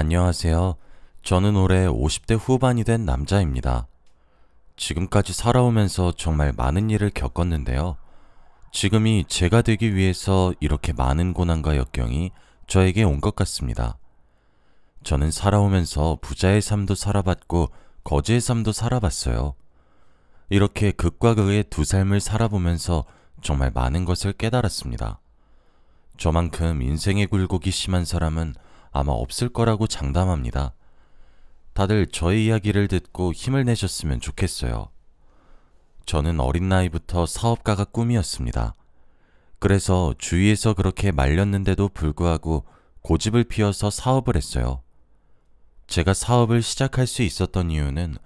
안녕하세요. 저는 올해 50대 후반이 된 남자입니다. 지금까지 살아오면서 정말 많은 일을 겪었는데요. 지금이 제가 되기 위해서 이렇게 많은 고난과 역경이 저에게 온 것 같습니다. 저는 살아오면서 부자의 삶도 살아봤고 거지의 삶도 살아봤어요. 이렇게 극과 극의 두 삶을 살아보면서 정말 많은 것을 깨달았습니다. 저만큼 인생의 굴곡이 심한 사람은 아마 없을 거라고 장담합니다. 다들 저의 이야기를 듣고 힘을 내셨으면 좋겠어요. 저는 어린 나이부터 사업가가 꿈이었습니다. 그래서 주위에서 그렇게 말렸는데도 불구하고 고집을 피워서 사업을 했어요. 제가 사업을 시작할 수 있었던 이유는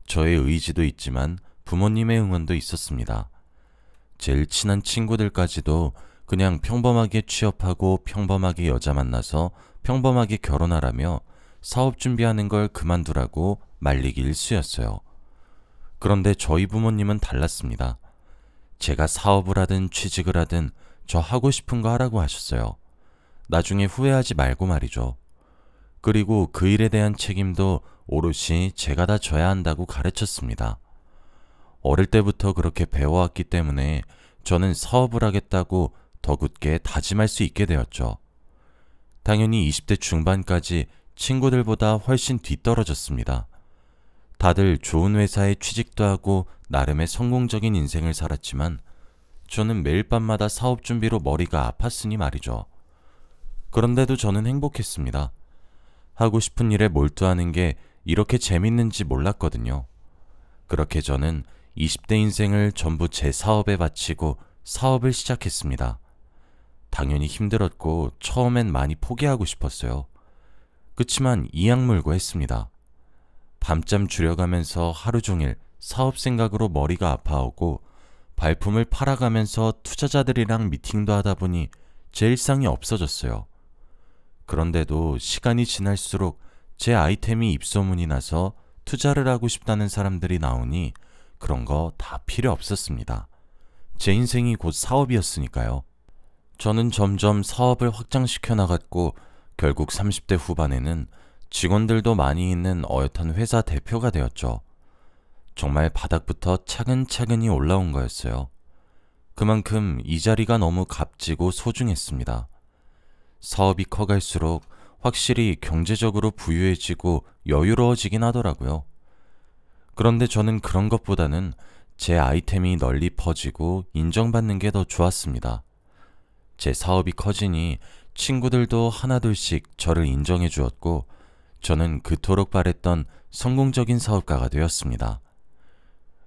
저의 의지도 있지만 부모님의 응원도 있었습니다. 제일 친한 친구들까지도 그냥 평범하게 취업하고 평범하게 여자 만나서 평범하게 결혼하라며 사업 준비하는 걸 그만두라고 말리기 일쑤였어요. 그런데 저희 부모님은 달랐습니다. 제가 사업을 하든 취직을 하든 저 하고 싶은 거 하라고 하셨어요. 나중에 후회하지 말고 말이죠. 그리고 그 일에 대한 책임도 오롯이 제가 다 져야 한다고 가르쳤습니다. 어릴 때부터 그렇게 배워왔기 때문에 저는 사업을 하겠다고 더 굳게 다짐할 수 있게 되었죠. 당연히 20대 중반까지 친구들보다 훨씬 뒤떨어졌습니다. 다들 좋은 회사에 취직도 하고 나름의 성공적인 인생을 살았지만 저는 매일 밤마다 사업 준비로 머리가 아팠으니 말이죠. 그런데도 저는 행복했습니다. 하고 싶은 일에 몰두하는 게 이렇게 재밌는지 몰랐거든요. 그렇게 저는 20대 인생을 전부 제 사업에 바치고 사업을 시작했습니다. 당연히 힘들었고 처음엔 많이 포기하고 싶었어요. 그치만 이악물고 했습니다. 밤잠 줄여가면서 하루 종일 사업 생각으로 머리가 아파오고 발품을 팔아가면서 투자자들이랑 미팅도 하다 보니 제 일상이 없어졌어요. 그런데도 시간이 지날수록 제 아이템이 입소문이 나서 투자를 하고 싶다는 사람들이 나오니 그런 거 다 필요 없었습니다. 제 인생이 곧 사업이었으니까요. 저는 점점 사업을 확장시켜 나갔고 결국 30대 후반에는 직원들도 많이 있는 어엿한 회사 대표가 되었죠. 정말 바닥부터 차근차근히 올라온 거였어요. 그만큼 이 자리가 너무 값지고 소중했습니다. 사업이 커갈수록 확실히 경제적으로 부유해지고 여유로워지긴 하더라고요. 그런데 저는 그런 것보다는 제 아이템이 널리 퍼지고 인정받는 게 더 좋았습니다. 제 사업이 커지니 친구들도 하나둘씩 저를 인정해 주었고 저는 그토록 바랬던 성공적인 사업가가 되었습니다.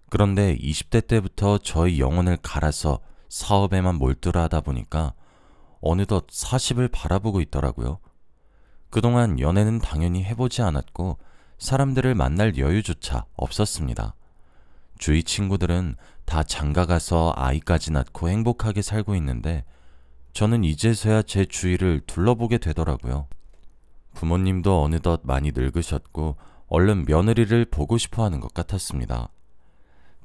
그런데 20대 때부터 저의 영혼을 갈아서 사업에만 몰두를 하다 보니까 어느덧 40을 바라보고 있더라고요. 그동안 연애는 당연히 해보지 않았고 사람들을 만날 여유조차 없었습니다. 주위 친구들은 다 장가가서 아이까지 낳고 행복하게 살고 있는데 저는 이제서야 제 주위를 둘러보게 되더라고요. 부모님도 어느덧 많이 늙으셨고 얼른 며느리를 보고 싶어 하는 것 같았습니다.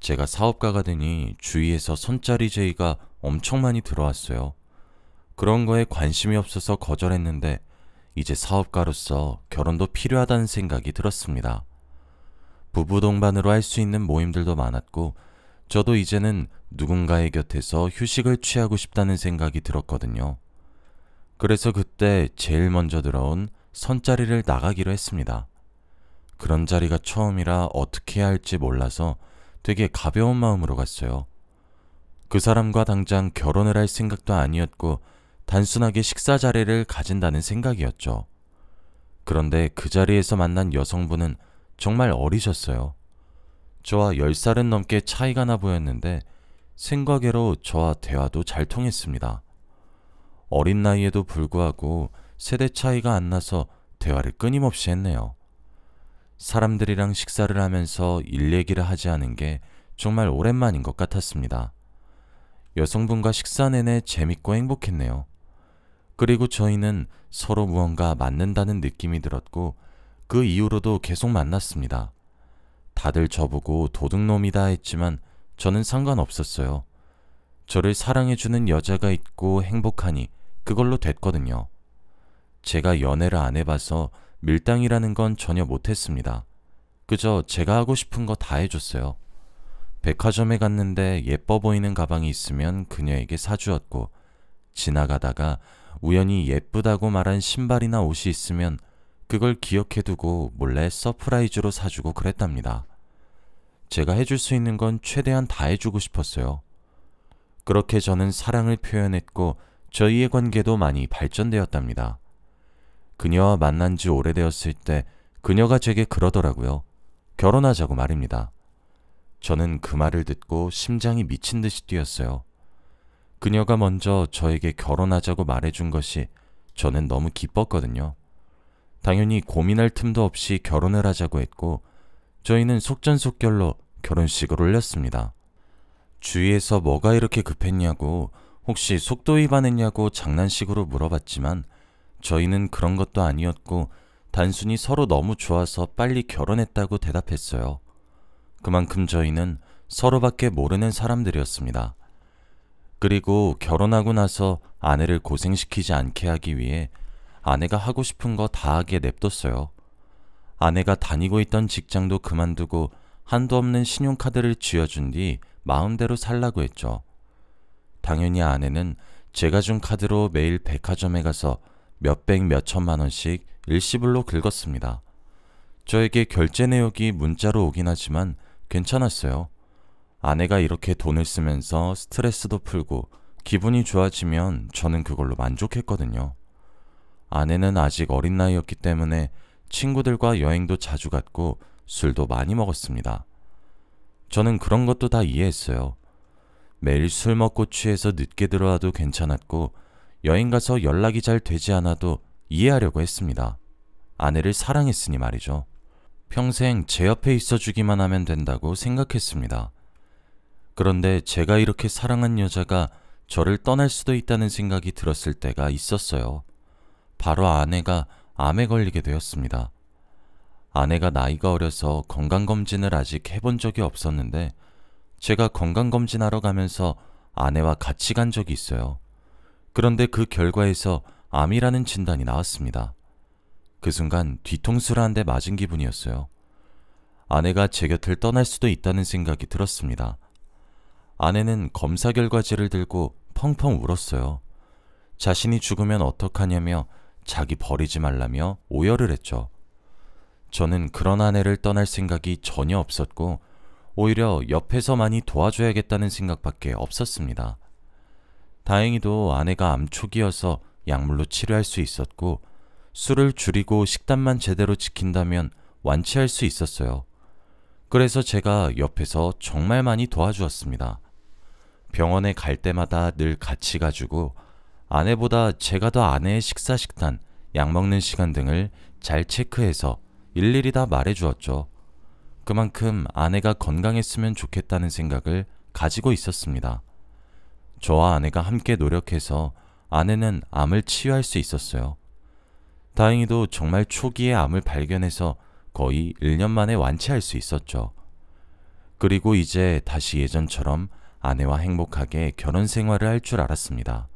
제가 사업가가 되니 주위에서 손짜리 제의가 엄청 많이 들어왔어요. 그런 거에 관심이 없어서 거절했는데 이제 사업가로서 결혼도 필요하다는 생각이 들었습니다. 부부 동반으로 할 수 있는 모임들도 많았고 저도 이제는 누군가의 곁에서 휴식을 취하고 싶다는 생각이 들었거든요. 그래서 그때 제일 먼저 들어온 선자리를 나가기로 했습니다. 그런 자리가 처음이라 어떻게 해야 할지 몰라서 되게 가벼운 마음으로 갔어요. 그 사람과 당장 결혼을 할 생각도 아니었고 단순하게 식사 자리를 가진다는 생각이었죠. 그런데 그 자리에서 만난 여성분은 정말 어리셨어요. 저와 10살은 넘게 차이가 나 보였는데 생각외로 저와 대화도 잘 통했습니다. 어린 나이에도 불구하고 세대 차이가 안 나서 대화를 끊임없이 했네요. 사람들이랑 식사를 하면서 일 얘기를 하지 않은 게 정말 오랜만인 것 같았습니다. 여성분과 식사 내내 재밌고 행복했네요. 그리고 저희는 서로 무언가 맞는다는 느낌이 들었고 그 이후로도 계속 만났습니다. 다들 저보고 도둑놈이다 했지만 저는 상관없었어요. 저를 사랑해주는 여자가 있고 행복하니 그걸로 됐거든요. 제가 연애를 안 해봐서 밀당이라는 건 전혀 못했습니다. 그저 제가 하고 싶은 거 다 해줬어요. 백화점에 갔는데 예뻐 보이는 가방이 있으면 그녀에게 사주었고, 지나가다가 우연히 예쁘다고 말한 신발이나 옷이 있으면 그걸 기억해두고 몰래 서프라이즈로 사주고 그랬답니다. 제가 해줄 수 있는 건 최대한 다 해주고 싶었어요. 그렇게 저는 사랑을 표현했고 저희의 관계도 많이 발전되었답니다. 그녀와 만난 지 오래되었을 때 그녀가 제게 그러더라고요. 결혼하자고 말입니다. 저는 그 말을 듣고 심장이 미친 듯이 뛰었어요. 그녀가 먼저 저에게 결혼하자고 말해준 것이 저는 너무 기뻤거든요. 당연히 고민할 틈도 없이 결혼을 하자고 했고 저희는 속전속결로 결혼식을 올렸습니다. 주위에서 뭐가 이렇게 급했냐고, 혹시 속도 위반했냐고 장난식으로 물어봤지만 저희는 그런 것도 아니었고 단순히 서로 너무 좋아서 빨리 결혼했다고 대답했어요. 그만큼 저희는 서로밖에 모르는 사람들이었습니다. 그리고 결혼하고 나서 아내를 고생시키지 않게 하기 위해 아내가 하고 싶은 거 다 하게 냅뒀어요. 아내가 다니고 있던 직장도 그만두고 한도 없는 신용카드를 쥐어준 뒤 마음대로 살라고 했죠. 당연히 아내는 제가 준 카드로 매일 백화점에 가서 몇백 몇천만 원씩 일시불로 긁었습니다. 저에게 결제 내역이 문자로 오긴 하지만 괜찮았어요. 아내가 이렇게 돈을 쓰면서 스트레스도 풀고 기분이 좋아지면 저는 그걸로 만족했거든요. 아내는 아직 어린 나이였기 때문에 친구들과 여행도 자주 갔고 술도 많이 먹었습니다. 저는 그런 것도 다 이해했어요. 매일 술 먹고 취해서 늦게 들어와도 괜찮았고 여행 가서 연락이 잘 되지 않아도 이해하려고 했습니다. 아내를 사랑했으니 말이죠. 평생 제 옆에 있어주기만 하면 된다고 생각했습니다. 그런데 제가 이렇게 사랑한 여자가 저를 떠날 수도 있다는 생각이 들었을 때가 있었어요. 바로 아내가 암에 걸리게 되었습니다. 아내가 나이가 어려서 건강검진을 아직 해본 적이 없었는데 제가 건강검진하러 가면서 아내와 같이 간 적이 있어요. 그런데 그 결과에서 암이라는 진단이 나왔습니다. 그 순간 뒤통수를 한 대 맞은 기분이었어요. 아내가 제 곁을 떠날 수도 있다는 생각이 들었습니다. 아내는 검사 결과지를 들고 펑펑 울었어요. 자신이 죽으면 어떡하냐며 자기 버리지 말라며 오열을 했죠. 저는 그런 아내를 떠날 생각이 전혀 없었고 오히려 옆에서 많이 도와줘야겠다는 생각밖에 없었습니다. 다행히도 아내가 암 초기여서 약물로 치료할 수 있었고 술을 줄이고 식단만 제대로 지킨다면 완치할 수 있었어요. 그래서 제가 옆에서 정말 많이 도와주었습니다. 병원에 갈 때마다 늘 같이 가주고 아내보다 제가 더 아내의 식사 식단, 약 먹는 시간 등을 잘 체크해서 일일이 다 말해주었죠. 그만큼 아내가 건강했으면 좋겠다는 생각을 가지고 있었습니다. 저와 아내가 함께 노력해서 아내는 암을 치유할 수 있었어요. 다행히도 정말 초기에 암을 발견해서 거의 1년 만에 완치할 수 있었죠. 그리고 이제 다시 예전처럼 아내와 행복하게 결혼 생활을 할 줄 알았습니다.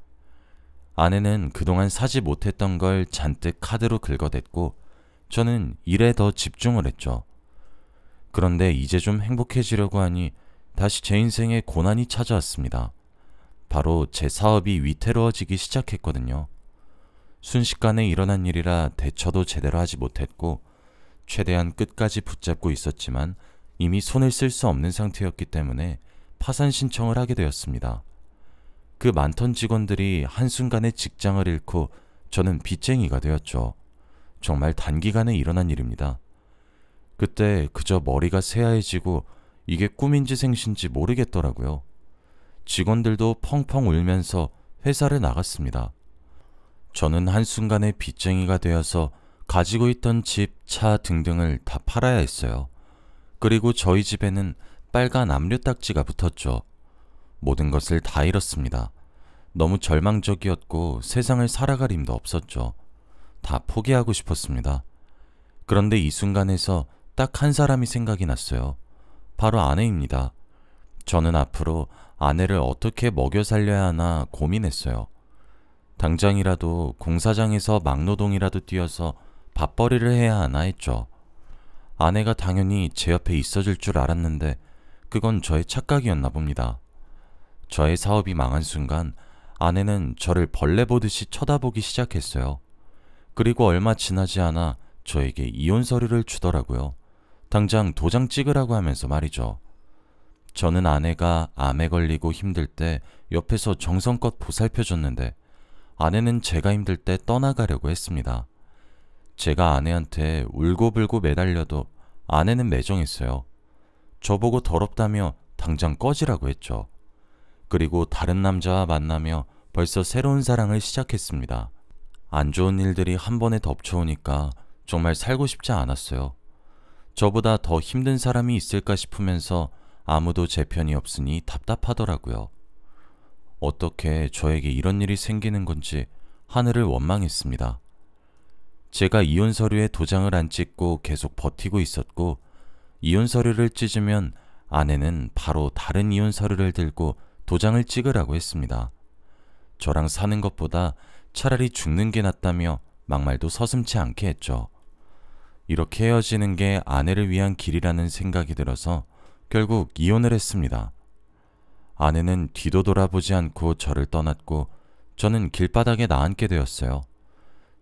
아내는 그동안 사지 못했던 걸 잔뜩 카드로 긁어댔고 저는 일에 더 집중을 했죠. 그런데 이제 좀 행복해지려고 하니 다시 제 인생에 고난이 찾아왔습니다. 바로 제 사업이 위태로워지기 시작했거든요. 순식간에 일어난 일이라 대처도 제대로 하지 못했고 최대한 끝까지 붙잡고 있었지만 이미 손을 쓸 수 없는 상태였기 때문에 파산 신청을 하게 되었습니다. 그 많던 직원들이 한순간에 직장을 잃고 저는 빚쟁이가 되었죠. 정말 단기간에 일어난 일입니다. 그때 그저 머리가 새하얘지고 이게 꿈인지 생신지 모르겠더라고요. 직원들도 펑펑 울면서 회사를 나갔습니다. 저는 한순간에 빚쟁이가 되어서 가지고 있던 집, 차 등등을 다 팔아야 했어요. 그리고 저희 집에는 빨간 압류 딱지가 붙었죠. 모든 것을 다 잃었습니다. 너무 절망적이었고 세상을 살아갈 힘도 없었죠. 다 포기하고 싶었습니다. 그런데 이 순간에서 딱 한 사람이 생각이 났어요. 바로 아내입니다. 저는 앞으로 아내를 어떻게 먹여 살려야 하나 고민했어요. 당장이라도 공사장에서 막노동이라도 뛰어서 밥벌이를 해야 하나 했죠. 아내가 당연히 제 옆에 있어줄 줄 알았는데 그건 저의 착각이었나 봅니다. 저의 사업이 망한 순간 아내는 저를 벌레 보듯이 쳐다보기 시작했어요. 그리고 얼마 지나지 않아 저에게 이혼 서류를 주더라고요. 당장 도장 찍으라고 하면서 말이죠. 저는 아내가 암에 걸리고 힘들 때 옆에서 정성껏 보살펴줬는데 아내는 제가 힘들 때 떠나가려고 했습니다. 제가 아내한테 울고불고 매달려도 아내는 매정했어요. 저보고 더럽다며 당장 꺼지라고 했죠. 그리고 다른 남자와 만나며 벌써 새로운 사랑을 시작했습니다. 안 좋은 일들이 한 번에 덮쳐오니까 정말 살고 싶지 않았어요. 저보다 더 힘든 사람이 있을까 싶으면서 아무도 제 편이 없으니 답답하더라고요. 어떻게 저에게 이런 일이 생기는 건지 하늘을 원망했습니다. 제가 이혼 서류에 도장을 안 찍고 계속 버티고 있었고, 이혼 서류를 찢으면 아내는 바로 다른 이혼 서류를 들고 도장을 찍으라고 했습니다. 저랑 사는 것보다 차라리 죽는 게 낫다며 막말도 서슴지 않게 했죠. 이렇게 헤어지는 게 아내를 위한 길이라는 생각이 들어서 결국 이혼을 했습니다. 아내는 뒤도 돌아보지 않고 저를 떠났고 저는 길바닥에 나앉게 되었어요.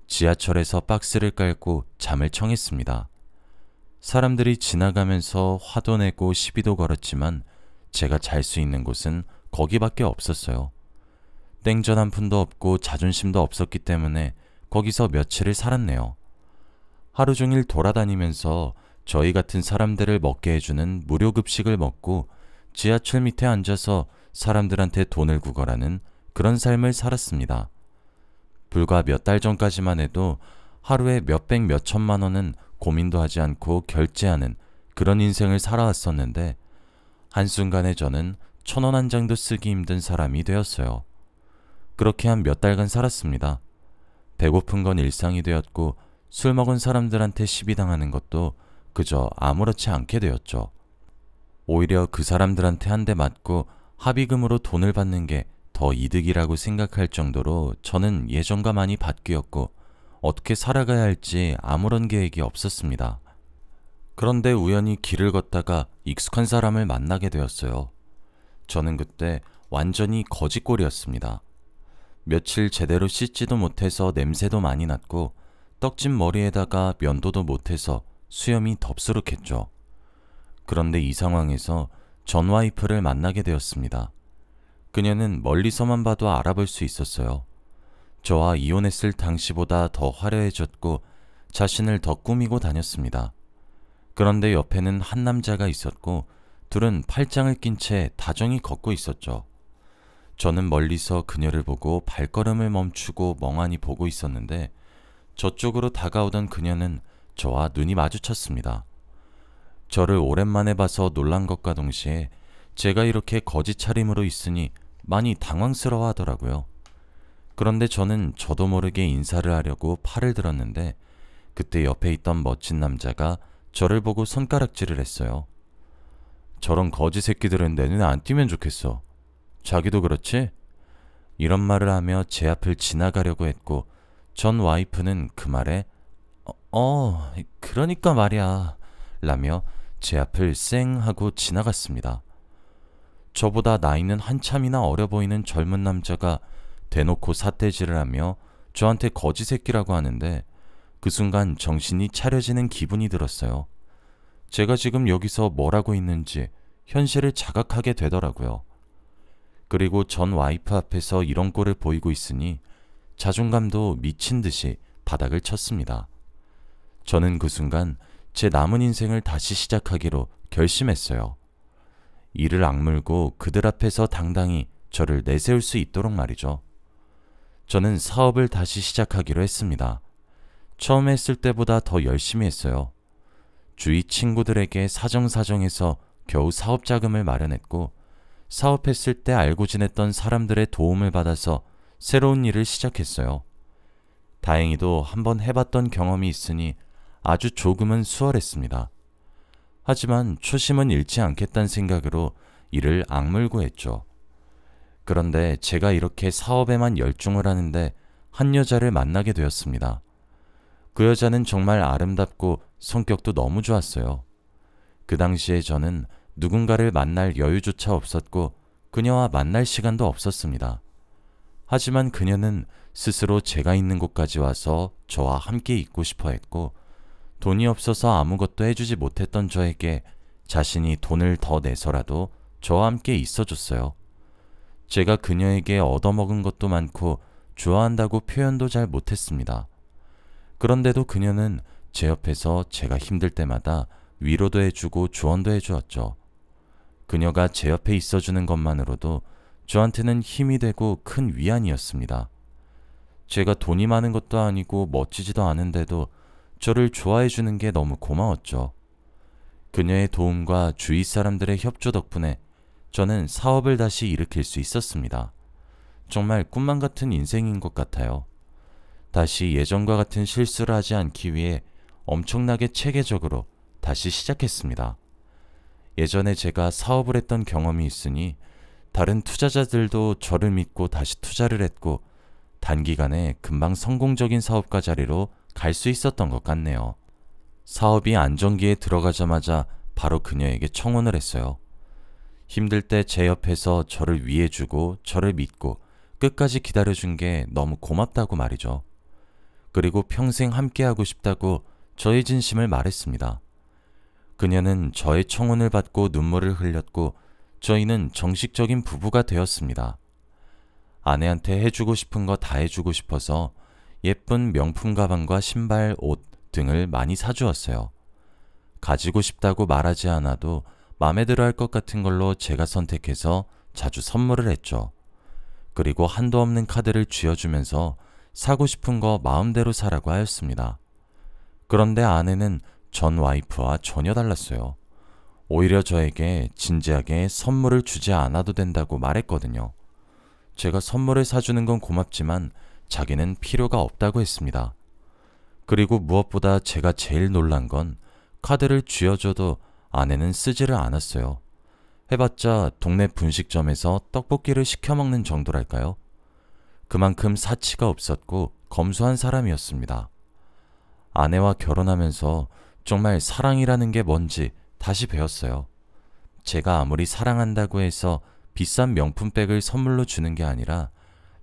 지하철에서 박스를 깔고 잠을 청했습니다. 사람들이 지나가면서 화도 내고 시비도 걸었지만 제가 잘 수 있는 곳은 거기밖에 없었어요. 땡전 한 푼도 없고 자존심도 없었기 때문에 거기서 며칠을 살았네요. 하루 종일 돌아다니면서 저희 같은 사람들을 먹게 해주는 무료 급식을 먹고 지하철 밑에 앉아서 사람들한테 돈을 구걸하는 그런 삶을 살았습니다. 불과 몇 달 전까지만 해도 하루에 몇백 몇천만 원은 고민도 하지 않고 결제하는 그런 인생을 살아왔었는데 한순간에 저는 1,000원 한 장도 쓰기 힘든 사람이 되었어요. 그렇게 한 몇 달간 살았습니다. 배고픈 건 일상이 되었고 술 먹은 사람들한테 시비당하는 것도 그저 아무렇지 않게 되었죠. 오히려 그 사람들한테 한 대 맞고 합의금으로 돈을 받는 게 더 이득이라고 생각할 정도로 저는 예전과 많이 바뀌었고 어떻게 살아가야 할지 아무런 계획이 없었습니다. 그런데 우연히 길을 걷다가 익숙한 사람을 만나게 되었어요. 저는 그때 완전히 거지꼴이었습니다. 며칠 제대로 씻지도 못해서 냄새도 많이 났고 떡진 머리에다가 면도도 못해서 수염이 덥수룩했죠. 그런데 이 상황에서 전 와이프를 만나게 되었습니다. 그녀는 멀리서만 봐도 알아볼 수 있었어요. 저와 이혼했을 당시보다 더 화려해졌고 자신을 더 꾸미고 다녔습니다. 그런데 옆에는 한 남자가 있었고 둘은 팔짱을 낀 채 다정히 걷고 있었죠. 저는 멀리서 그녀를 보고 발걸음을 멈추고 멍하니 보고 있었는데 저쪽으로 다가오던 그녀는 저와 눈이 마주쳤습니다. 저를 오랜만에 봐서 놀란 것과 동시에 제가 이렇게 거짓 차림으로 있으니 많이 당황스러워 하더라고요. 그런데 저는 저도 모르게 인사를 하려고 팔을 들었는데 그때 옆에 있던 멋진 남자가 저를 보고 손가락질을 했어요. 저런 거지 새끼들은 내 눈에 안 띄면 좋겠어. 자기도 그렇지? 이런 말을 하며 제 앞을 지나가려고 했고 전 와이프는 그 말에 그러니까 말이야 라며 제 앞을 쌩 하고 지나갔습니다. 저보다 나이는 한참이나 어려 보이는 젊은 남자가 대놓고 삿대질을 하며 저한테 거지 새끼라고 하는데 그 순간 정신이 차려지는 기분이 들었어요. 제가 지금 여기서 뭘 하고 있는지 현실을 자각하게 되더라고요. 그리고 전 와이프 앞에서 이런 꼴을 보이고 있으니 자존감도 미친 듯이 바닥을 쳤습니다. 저는 그 순간 제 남은 인생을 다시 시작하기로 결심했어요. 이를 악물고 그들 앞에서 당당히 저를 내세울 수 있도록 말이죠. 저는 사업을 다시 시작하기로 했습니다. 처음 했을 때보다 더 열심히 했어요. 주위 친구들에게 사정사정해서 겨우 사업 자금을 마련했고 사업했을 때 알고 지냈던 사람들의 도움을 받아서 새로운 일을 시작했어요. 다행히도 한번 해봤던 경험이 있으니 아주 조금은 수월했습니다. 하지만 초심은 잃지 않겠다는 생각으로 이를 악물고 했죠. 그런데 제가 이렇게 사업에만 열중을 하는데 한 여자를 만나게 되었습니다. 그 여자는 정말 아름답고 성격도 너무 좋았어요. 그 당시에 저는 누군가를 만날 여유조차 없었고 그녀와 만날 시간도 없었습니다. 하지만 그녀는 스스로 제가 있는 곳까지 와서 저와 함께 있고 싶어 했고, 돈이 없어서 아무것도 해주지 못했던 저에게 자신이 돈을 더 내서라도 저와 함께 있어줬어요. 제가 그녀에게 얻어먹은 것도 많고 좋아한다고 표현도 잘 못했습니다. 그런데도 그녀는 제 옆에서 제가 힘들 때마다 위로도 해주고 조언도 해주었죠. 그녀가 제 옆에 있어주는 것만으로도 저한테는 힘이 되고 큰 위안이었습니다. 제가 돈이 많은 것도 아니고 멋지지도 않은데도 저를 좋아해주는 게 너무 고마웠죠. 그녀의 도움과 주위 사람들의 협조 덕분에 저는 사업을 다시 일으킬 수 있었습니다. 정말 꿈만 같은 인생인 것 같아요. 다시 예전과 같은 실수를 하지 않기 위해 엄청나게 체계적으로 다시 시작했습니다. 예전에 제가 사업을 했던 경험이 있으니 다른 투자자들도 저를 믿고 다시 투자를 했고 단기간에 금방 성공적인 사업가 자리로 갈 수 있었던 것 같네요. 사업이 안정기에 들어가자마자 바로 그녀에게 청혼을 했어요. 힘들 때 제 옆에서 저를 위해주고 저를 믿고 끝까지 기다려준 게 너무 고맙다고 말이죠. 그리고 평생 함께하고 싶다고 저의 진심을 말했습니다. 그녀는 저의 청혼을 받고 눈물을 흘렸고 저희는 정식적인 부부가 되었습니다. 아내한테 해주고 싶은 거 다 해주고 싶어서 예쁜 명품 가방과 신발, 옷 등을 많이 사주었어요. 가지고 싶다고 말하지 않아도 마음에 들어 할 것 같은 걸로 제가 선택해서 자주 선물을 했죠. 그리고 한도 없는 카드를 쥐어주면서 사고 싶은 거 마음대로 사라고 하였습니다. 그런데 아내는 전 와이프와 전혀 달랐어요. 오히려 저에게 진지하게 선물을 주지 않아도 된다고 말했거든요. 제가 선물을 사주는 건 고맙지만 자기는 필요가 없다고 했습니다. 그리고 무엇보다 제가 제일 놀란 건 카드를 쥐어줘도 아내는 쓰지를 않았어요. 해봤자 동네 분식점에서 떡볶이를 시켜 먹는 정도랄까요? 그만큼 사치가 없었고 검소한 사람이었습니다. 아내와 결혼하면서 정말 사랑이라는 게 뭔지 다시 배웠어요. 제가 아무리 사랑한다고 해서 비싼 명품백을 선물로 주는 게 아니라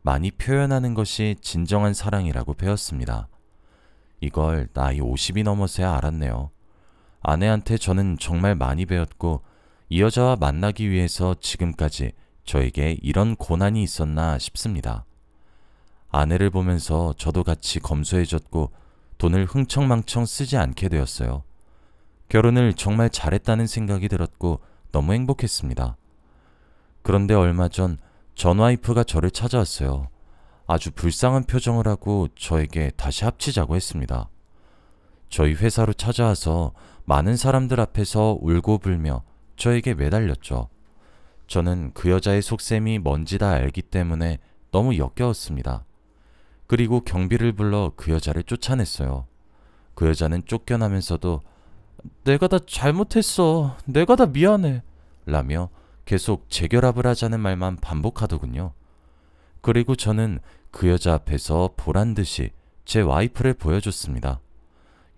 많이 표현하는 것이 진정한 사랑이라고 배웠습니다. 이걸 나이 50이 넘어서야 알았네요. 아내한테 저는 정말 많이 배웠고 이 여자와 만나기 위해서 지금까지 저에게 이런 고난이 있었나 싶습니다. 아내를 보면서 저도 같이 검소해졌고 돈을 흥청망청 쓰지 않게 되었어요. 결혼을 정말 잘했다는 생각이 들었고 너무 행복했습니다. 그런데 얼마 전 와이프가 저를 찾아왔어요. 아주 불쌍한 표정을 하고 저에게 다시 합치자고 했습니다. 저희 회사로 찾아와서 많은 사람들 앞에서 울고 불며 저에게 매달렸죠. 저는 그 여자의 속셈이 뭔지 다 알기 때문에 너무 역겨웠습니다. 그리고 경비를 불러 그 여자를 쫓아냈어요. 그 여자는 쫓겨나면서도 내가 다 잘못했어. 내가 다 미안해. 라며 계속 재결합을 하자는 말만 반복하더군요. 그리고 저는 그 여자 앞에서 보란듯이 제 와이프를 보여줬습니다.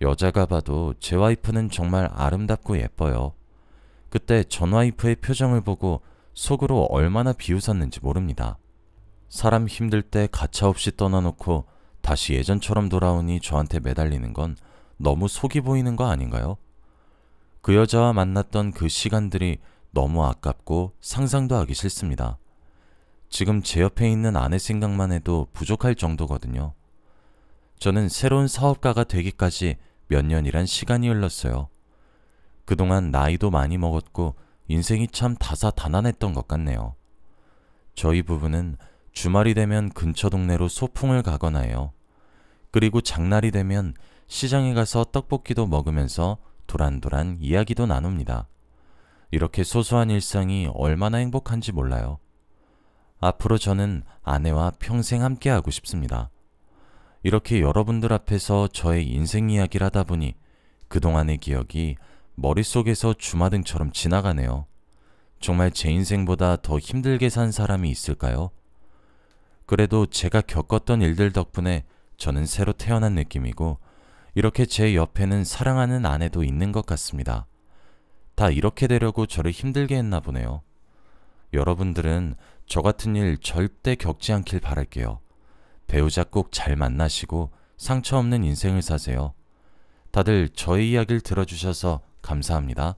여자가 봐도 제 와이프는 정말 아름답고 예뻐요. 그때 전 와이프의 표정을 보고 속으로 얼마나 비웃었는지 모릅니다. 사람 힘들 때 가차없이 떠나놓고 다시 예전처럼 돌아오니 저한테 매달리는 건 너무 속이 보이는 거 아닌가요? 그 여자와 만났던 그 시간들이 너무 아깝고 상상도 하기 싫습니다. 지금 제 옆에 있는 아내 생각만 해도 부족할 정도거든요. 저는 새로운 사업가가 되기까지 몇 년이란 시간이 흘렀어요. 그동안 나이도 많이 먹었고 인생이 참 다사다난했던 것 같네요. 저희 부부는 주말이 되면 근처 동네로 소풍을 가거나 해요. 그리고 장날이 되면 시장에 가서 떡볶이도 먹으면서 도란도란 이야기도 나눕니다. 이렇게 소소한 일상이 얼마나 행복한지 몰라요. 앞으로 저는 아내와 평생 함께하고 싶습니다. 이렇게 여러분들 앞에서 저의 인생 이야기를 하다 보니 그동안의 기억이 머릿속에서 주마등처럼 지나가네요. 정말 제 인생보다 더 힘들게 산 사람이 있을까요? 그래도 제가 겪었던 일들 덕분에 저는 새로 태어난 느낌이고 이렇게 제 옆에는 사랑하는 아내도 있는 것 같습니다. 다 이렇게 되려고 저를 힘들게 했나 보네요. 여러분들은 저 같은 일 절대 겪지 않길 바랄게요. 배우자 꼭 잘 만나시고 상처 없는 인생을 사세요. 다들 저의 이야기를 들어주셔서 감사합니다.